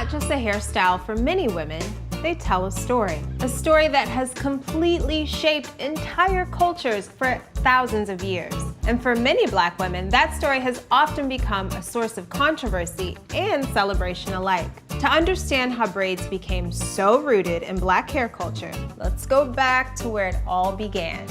not just a hairstyle for many women, they tell a story that has completely shaped entire cultures for thousands of years. And for many Black women, that story has often become a source of controversy and celebration alike. To understand how braids became so rooted in Black hair culture, let's go back to where it all began,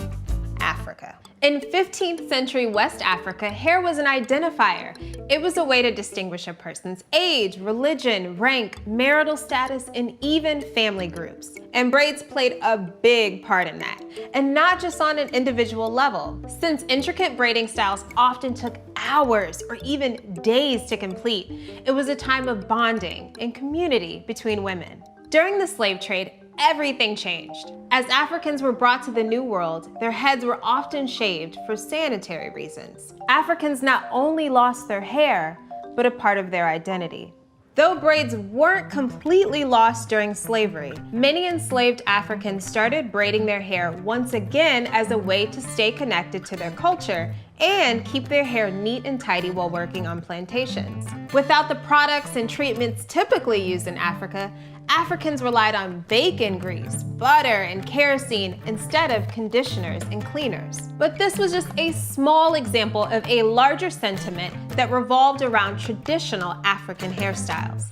Africa. In 15th century West Africa, hair was an identifier. It was a way to distinguish a person's age, religion, rank, marital status, and even family groups. And braids played a big part in that, and not just on an individual level. Since intricate braiding styles often took hours or even days to complete, it was a time of bonding and community between women. During the slave trade, everything changed. As Africans were brought to the New World, their heads were often shaved for sanitary reasons. Africans not only lost their hair, but a part of their identity. Though braids weren't completely lost during slavery, many enslaved Africans started braiding their hair once again as a way to stay connected to their culture and keep their hair neat and tidy while working on plantations. Without the products and treatments typically used in Africa, Africans relied on bacon grease, butter, and kerosene instead of conditioners and cleaners. But this was just a small example of a larger sentiment that revolved around traditional African hairstyles.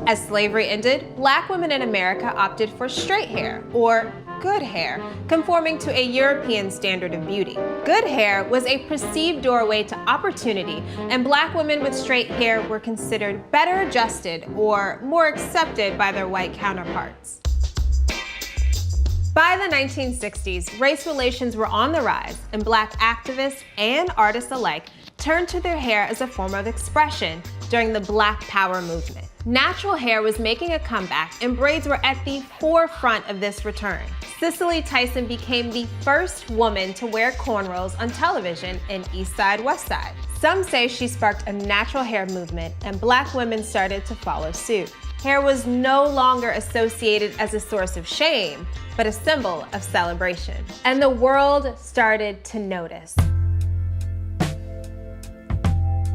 As slavery ended, Black women in America opted for straight hair, or good hair, conforming to a European standard of beauty. Good hair was a perceived doorway to opportunity, and Black women with straight hair were considered better adjusted or more accepted by their white counterparts. By the 1960s, race relations were on the rise, and Black activists and artists alike turned to their hair as a form of expression during the Black Power movement. Natural hair was making a comeback, and braids were at the forefront of this return. Cicely Tyson became the first woman to wear cornrows on television in East Side, West Side. Some say she sparked a natural hair movement, and Black women started to follow suit. Hair was no longer associated as a source of shame, but a symbol of celebration. And the world started to notice.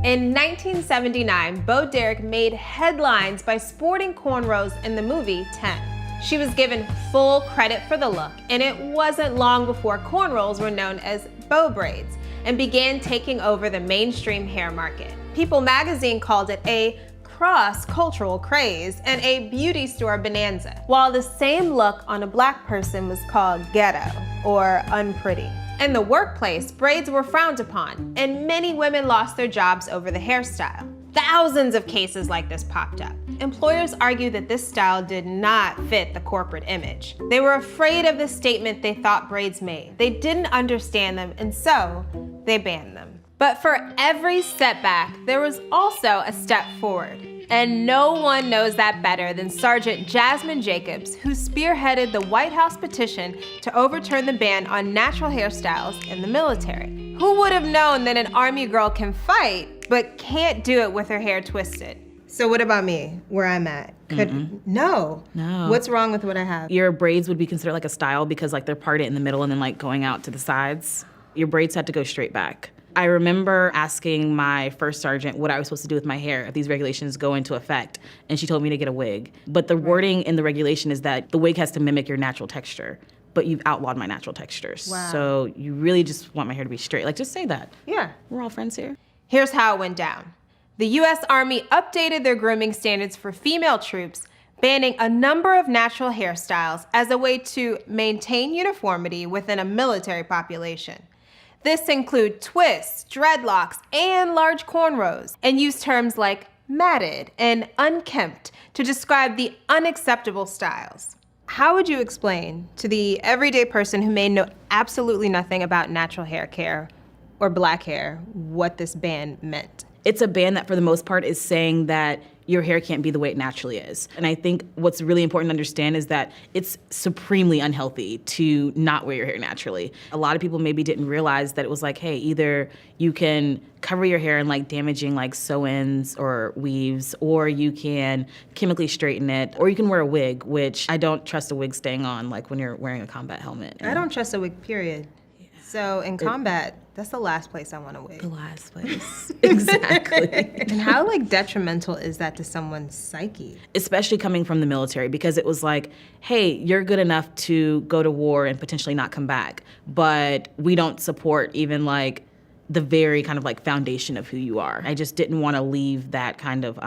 In 1979, Bo Derek made headlines by sporting cornrows in the movie 10. She was given full credit for the look, and it wasn't long before cornrows were known as bow braids and began taking over the mainstream hair market. People magazine called it a cross-cultural craze and a beauty store bonanza, while the same look on a Black person was called ghetto or unpretty. In the workplace, braids were frowned upon, and many women lost their jobs over the hairstyle. Thousands of cases like this popped up. Employers argued that this style did not fit the corporate image. They were afraid of the statement they thought braids made. They didn't understand them, and so they banned them. But for every setback, there was also a step forward. And no one knows that better than Sergeant Jasmine Jacobs, who spearheaded the White House petition to overturn the ban on natural hairstyles in the military. Who would have known that an Army girl can fight, but can't do it with her hair twisted? So what about me, where I'm at? No. What's wrong with what I have? Your braids would be considered like a style because like they're parted in the middle and then like going out to the sides. Your braids had to go straight back. I remember asking my first sergeant what I was supposed to do with my hair if these regulations go into effect, and she told me to get a wig. But the wording in the regulation is that the wig has to mimic your natural texture, but you've outlawed my natural textures. Wow. So you really just want my hair to be straight. Like, just say that. Yeah. We're all friends here. Here's how it went down. The U.S. Army updated their grooming standards for female troops, banning a number of natural hairstyles as a way to maintain uniformity within a military population. This include twists, dreadlocks, and large cornrows, and use terms like matted and unkempt to describe the unacceptable styles. How would you explain to the everyday person who may know absolutely nothing about natural hair care or Black hair what this ban meant? It's a ban that for the most part is saying that your hair can't be the way it naturally is. And I think what's really important to understand is that it's supremely unhealthy to not wear your hair naturally. A lot of people maybe didn't realize that it was like, hey, either you can cover your hair in like damaging like sew-ins or weaves, or you can chemically straighten it, or you can wear a wig, which I don't trust a wig staying on like when you're wearing a combat helmet. I don't trust a wig, period. So in combat, that's the last place I want to wait. The last place. Exactly. And how like detrimental is that to someone's psyche? Especially coming from the military, because it was like, hey, you're good enough to go to war and potentially not come back, but we don't support even like the very kind of like foundation of who you are. I just didn't want to leave that kind of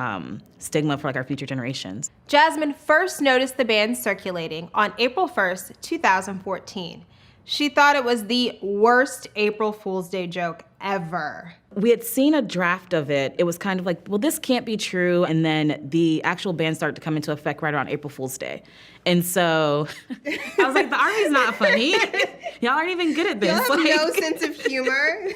stigma for like our future generations. Jasmine first noticed the band circulating on April 1st, 2014. She thought it was the worst April Fool's Day joke ever. We had seen a draft of it. It was kind of like, well, this can't be true. And then the actual ban started to come into effect right around April Fool's Day. And so I was like, the Army's not funny. Y'all aren't even good at this. You have no sense of humor.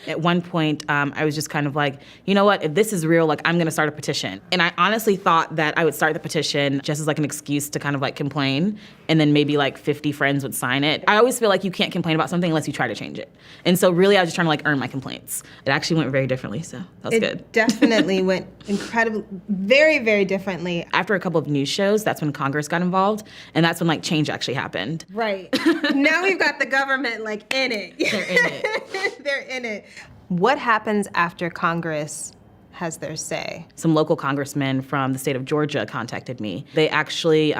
At one point, I was just kind of like, you know what, if this is real, like I'm gonna start a petition. And I honestly thought that I would start the petition just as like an excuse to kind of like complain, and then maybe like 50 friends would sign it. I always feel like you can't complain about something unless you try to change it. And so really I was just trying to like earn my complaints. It actually went very differently, so that was good. It definitely went incredibly, very, very differently. After a couple of news shows, that's when Congress got involved, and that's when like change actually happened. Right. Now we've got the government like in it. They're in it. They're in it. What happens after Congress has their say? Some local congressmen from the state of Georgia contacted me. They actually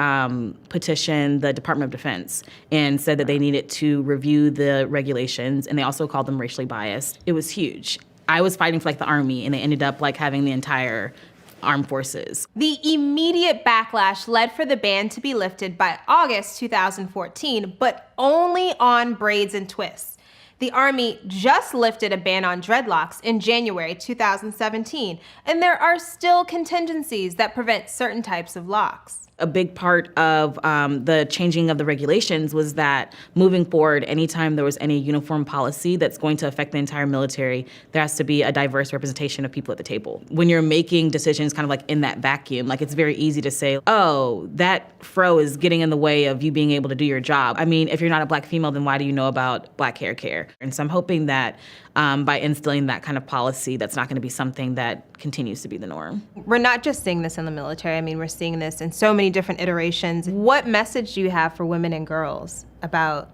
petitioned the Department of Defense and said that they needed to review the regulations, and they also called them racially biased. It was huge. I was fighting for like the Army, and they ended up like having the entire armed forces. The immediate backlash led for the ban to be lifted by August 2014, but only on braids and twists. The Army just lifted a ban on dreadlocks in January 2017, and there are still contingencies that prevent certain types of locks. A big part of the changing of the regulations was that moving forward, anytime there was any uniform policy that's going to affect the entire military, there has to be a diverse representation of people at the table. When you're making decisions kind of like in that vacuum, like it's very easy to say, oh, that fro is getting in the way of you being able to do your job. I mean, if you're not a Black female, then why do you know about Black hair care? And so I'm hoping that by instilling that kind of policy, that's not going to be something that continues to be the norm. We're not just seeing this in the military. I mean, we're seeing this in so many different iterations. What message do you have for women and girls about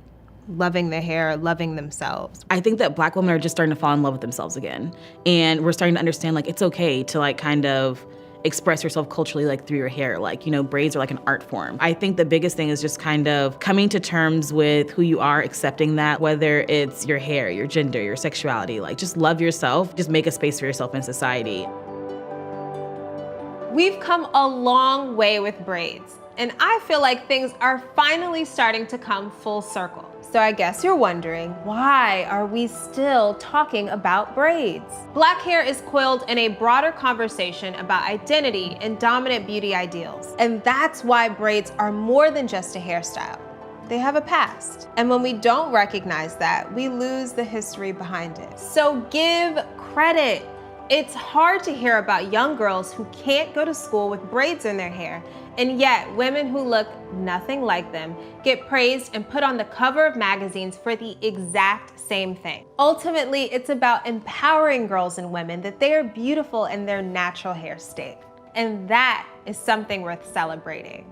loving their hair, loving themselves? I think that Black women are just starting to fall in love with themselves again. And we're starting to understand like it's okay to like kind of express yourself culturally like through your hair. Like, you know, braids are like an art form. I think the biggest thing is just kind of coming to terms with who you are, accepting that, whether it's your hair, your gender, your sexuality, like just love yourself, just make a space for yourself in society. We've come a long way with braids, and I feel like things are finally starting to come full circle. So I guess you're wondering, why are we still talking about braids? Black hair is coiled in a broader conversation about identity and dominant beauty ideals. And that's why braids are more than just a hairstyle. They have a past. And when we don't recognize that, we lose the history behind it. So give credit. It's hard to hear about young girls who can't go to school with braids in their hair, and yet women who look nothing like them get praised and put on the cover of magazines for the exact same thing. Ultimately, it's about empowering girls and women that they are beautiful in their natural hair state. And that is something worth celebrating.